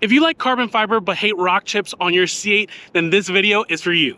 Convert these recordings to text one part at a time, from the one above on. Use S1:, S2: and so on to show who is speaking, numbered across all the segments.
S1: If you like carbon fiber but hate rock chips on your C8, then this video is for you.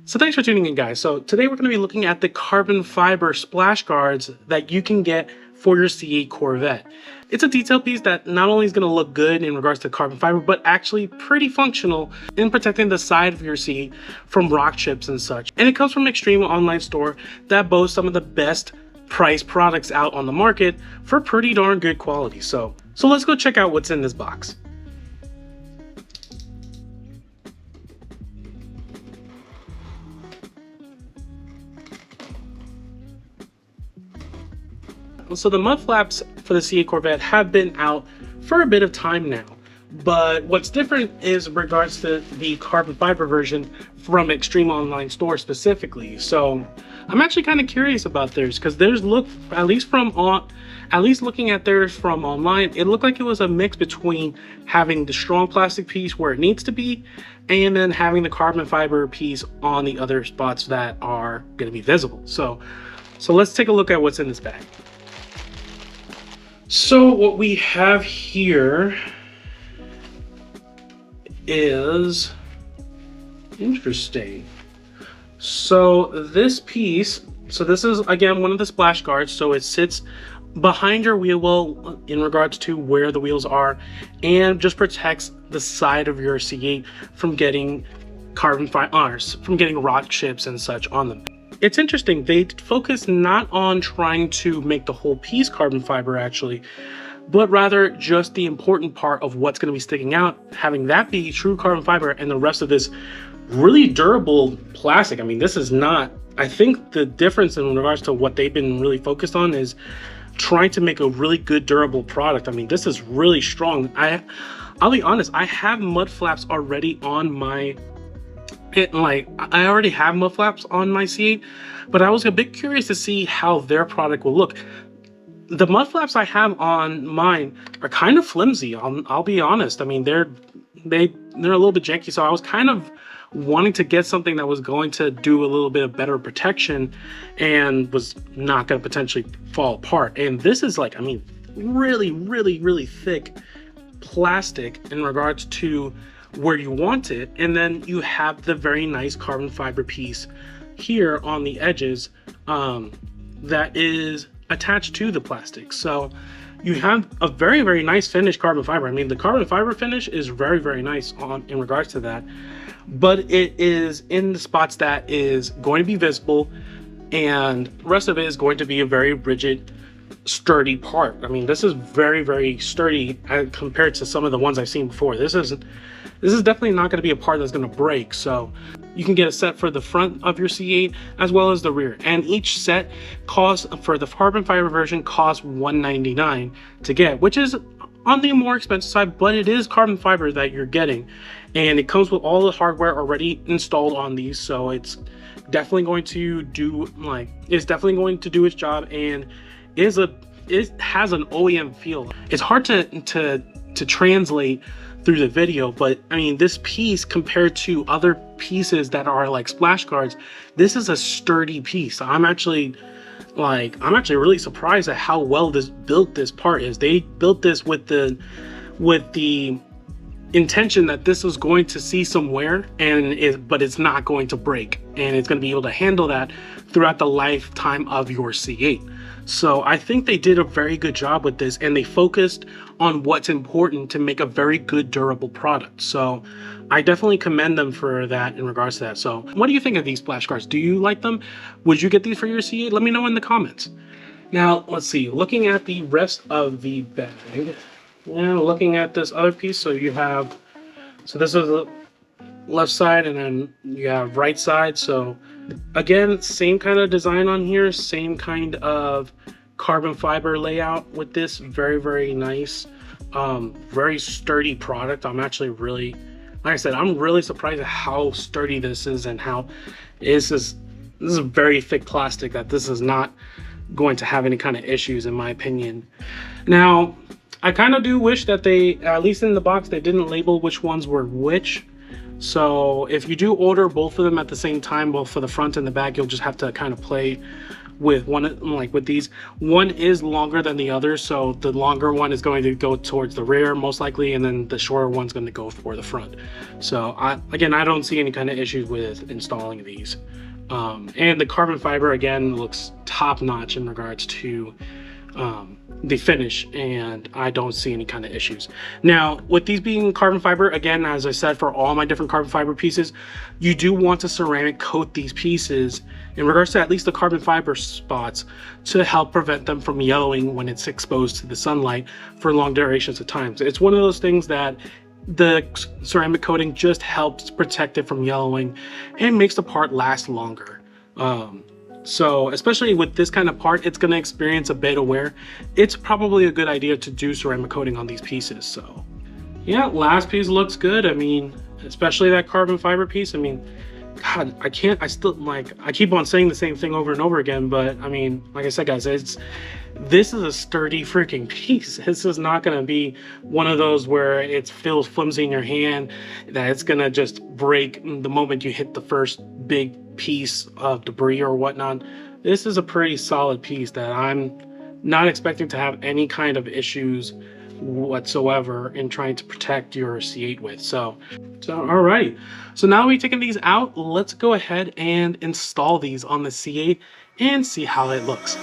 S1: So thanks for tuning in, guys. So today we're going to be looking at the carbon fiber splash guards that you can get for your C8 Corvette. It's a detail piece that not only is going to look good in regards to carbon fiber, but actually pretty functional in protecting the side of your C8 from rock chips and such. And it comes from Extreme Online Store that boasts some of the best price products out on the market for pretty darn good quality. So let's go check out what's in this box. So the mud flaps for the C8 Corvette have been out for a bit of time now, but what's different is in regards to the carbon fiber version from Extreme Online Store specifically. So I'm actually kind of curious about theirs, because theirs look, at least looking at theirs from online, it looked like it was a mix between having the strong plastic piece where it needs to be and then having the carbon fiber piece on the other spots that are going to be visible. So let's take a look at what's in this bag. So what we have here is interesting. So this piece, so this is again one of the splash guards, so it sits behind your wheel well in regards to where the wheels are, and just protects the side of your C8 from getting from getting rock chips and such on them. It's interesting, they focus not on trying to make the whole piece carbon fiber actually, but rather just the important part of what's going to be sticking out, having that be true carbon fiber and the rest of this really durable plastic. I mean, this is not, I think the difference in regards to what they've been really focused on is trying to make a really good durable product. I mean, this is really strong. I'll be honest, I have mud flaps already on my I already have mud flaps on my C8, but I was a bit curious to see how their product will look. The mud flaps I have on mine are kind of flimsy. I'll be honest. I mean, they're a little bit janky, so I was kind of wanting to get something that was going to do a little bit of better protection and was not going to potentially fall apart. And this is like, I mean, really thick plastic in regards to where you want it, and then you have the very nice carbon fiber piece here on the edges that is attached to the plastic. So you have a very nice finished carbon fiber. I mean, the carbon fiber finish is very nice in regards to that, but it is in the spots that is going to be visible, and the rest of it is going to be a very rigid, sturdy part. I mean, this is very sturdy compared to some of the ones I've seen before. This is definitely not going to be a part that's going to break. So you can get a set for the front of your C8 as well as the rear, and each set costs, for the carbon fiber version, costs $199 to get, which is on the more expensive side, but it is carbon fiber that you're getting, and it comes with all the hardware already installed on these. So it's definitely going to do its job, and it has an OEM feel. It's hard to translate through the video, but I mean, this piece compared to other pieces that are like splash guards, this is a sturdy piece. I'm actually really surprised at how well this part is. They built this with the intention that this was going to see some wear, but it's not going to break, and it's going to be able to handle that throughout the lifetime of your C8. So I think they did a very good job with this, and they focused on what's important to make a very good durable product. So I definitely commend them for that in regards to that. So what do you think of these splash guards? Do you like them? Would you get these for your C8? Let me know in the comments. Now, let's see, looking at the rest of the bag, looking at this other piece, so this is the left side, and then you have right side. So again, same kind of design on here, same kind of carbon fiber layout with this. Very nice, very sturdy product. I'm actually really, like I said, I'm really surprised at how sturdy this is, and how this is a very thick plastic that this is not going to have any kind of issues, in my opinion. Now, I kind of do wish that they, at least in the box, they didn't label which ones were which. So if you do order both of them at the same time, both for the front and the back, you'll just have to kind of play with one. Like with these, one is longer than the other, so the longer one is going to go towards the rear most likely, and then the shorter one's going to go for the front. So I don't see any kind of issues with installing these. And the carbon fiber again looks top notch in regards to the finish, and I don't see any kind of issues. Now with these being carbon fiber, again, as I said, for all my different carbon fiber pieces, you do want to ceramic coat these pieces in regards to at least the carbon fiber spots to help prevent them from yellowing when it's exposed to the sunlight for long durations of time. So it's one of those things that the ceramic coating just helps protect it from yellowing and makes the part last longer. So especially with this kind of part, it's going to experience a bit of wear. It's probably a good idea to do ceramic coating on these pieces. So yeah, last piece looks good. I mean, especially that carbon fiber piece. I mean, God, I keep on saying the same thing over and over again, but I mean, like I said, guys, this is a sturdy freaking piece. This is not going to be one of those where it feels flimsy in your hand, that it's going to just break the moment you hit the first big piece of debris or whatnot. This is a pretty solid piece that I'm not expecting to have any kind of issues whatsoever in trying to protect your C8 with. So alrighty, so now that we've taken these out, let's go ahead and install these on the C8 and see how it looks.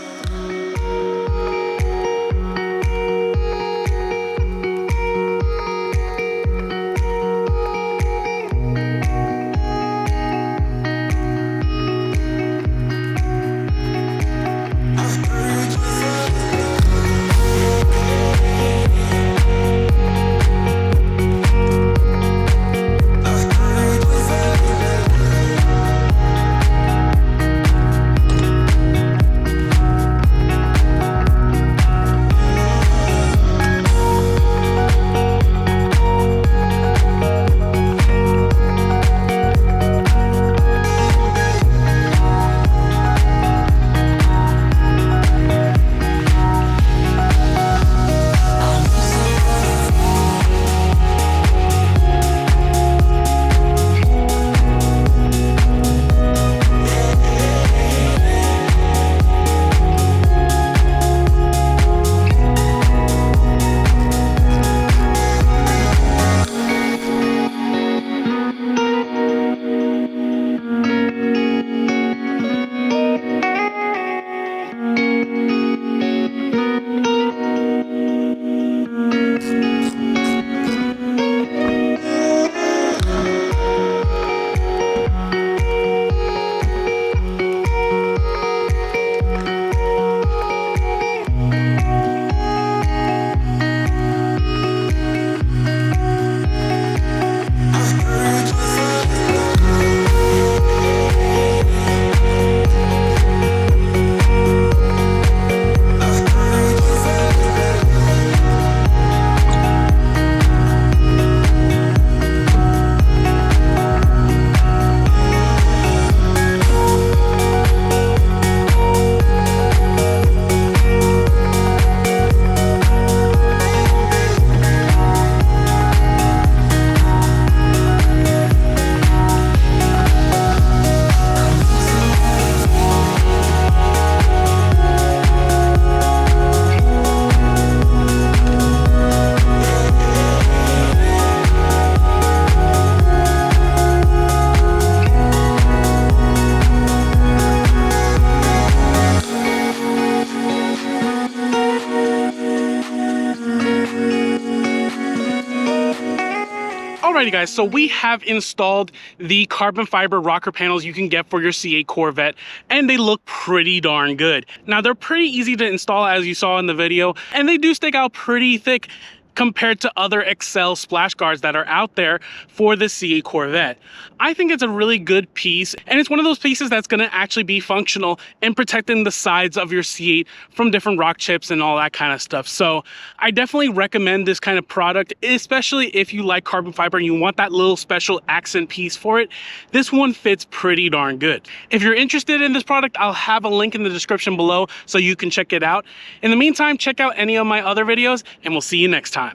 S1: Alrighty guys, so we have installed the carbon fiber rocker panels you can get for your C8 Corvette, and they look pretty darn good. Now they're pretty easy to install, as you saw in the video, and they do stick out pretty thick compared to other Excel splash guards that are out there for the C8 Corvette. I think it's a really good piece, and it's one of those pieces that's gonna actually be functional in protecting the sides of your C8 from different rock chips and all that kind of stuff. So I definitely recommend this kind of product, especially if you like carbon fiber and you want that little special accent piece for it. This one fits pretty darn good. If you're interested in this product, I'll have a link in the description below so you can check it out. In the meantime, check out any of my other videos, and we'll see you next time.